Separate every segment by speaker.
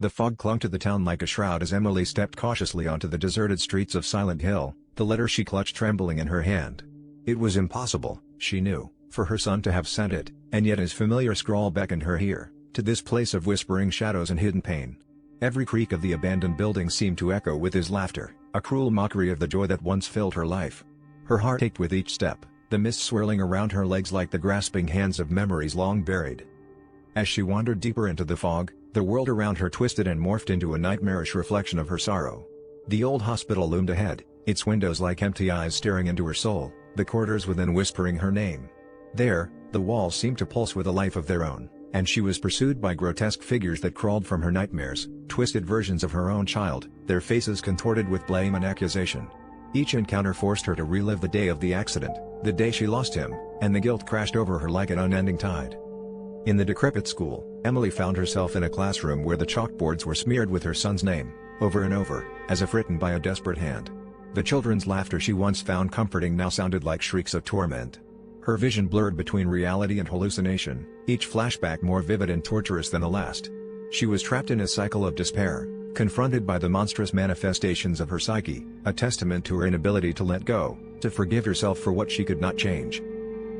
Speaker 1: The fog clung to the town like a shroud as Emily stepped cautiously onto the deserted streets of Silent Hill, the letter she clutched trembling in her hand. It was impossible, she knew, for her son to have sent it, and yet his familiar scrawl beckoned her here, to this place of whispering shadows and hidden pain. Every creak of the abandoned building seemed to echo with his laughter, a cruel mockery of the joy that once filled her life. Her heart ached with each step, the mist swirling around her legs like the grasping hands of memories long buried. As she wandered deeper into the fog, the world around her twisted and morphed into a nightmarish reflection of her sorrow. The old hospital loomed ahead, its windows like empty eyes staring into her soul, the corridors within whispering her name. There, the walls seemed to pulse with a life of their own, and she was pursued by grotesque figures that crawled from her nightmares, twisted versions of her own child, their faces contorted with blame and accusation. Each encounter forced her to relive the day of the accident, the day she lost him, and the guilt crashed over her like an unending tide. In the decrepit school, Emily found herself in a classroom where the chalkboards were smeared with her son's name, over and over, as if written by a desperate hand. The children's laughter she once found comforting now sounded like shrieks of torment. Her vision blurred between reality and hallucination, each flashback more vivid and torturous than the last. She was trapped in a cycle of despair, confronted by the monstrous manifestations of her psyche, a testament to her inability to let go, to forgive herself for what she could not change.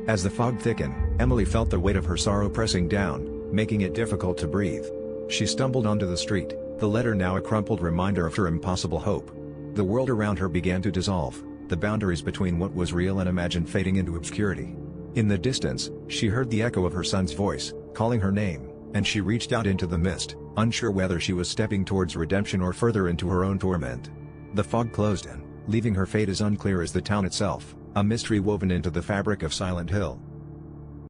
Speaker 1: As the fog thickened, Emily felt the weight of her sorrow pressing down, making it difficult to breathe. She stumbled onto the street, the letter now a crumpled reminder of her impossible hope. The world around her began to dissolve, the boundaries between what was real and imagined fading into obscurity. In the distance, she heard the echo of her son's voice, calling her name, and she reached out into the mist, unsure whether she was stepping towards redemption or further into her own torment. The fog closed in, leaving her fate as unclear as the town itself, a mystery woven into the fabric of Silent Hill.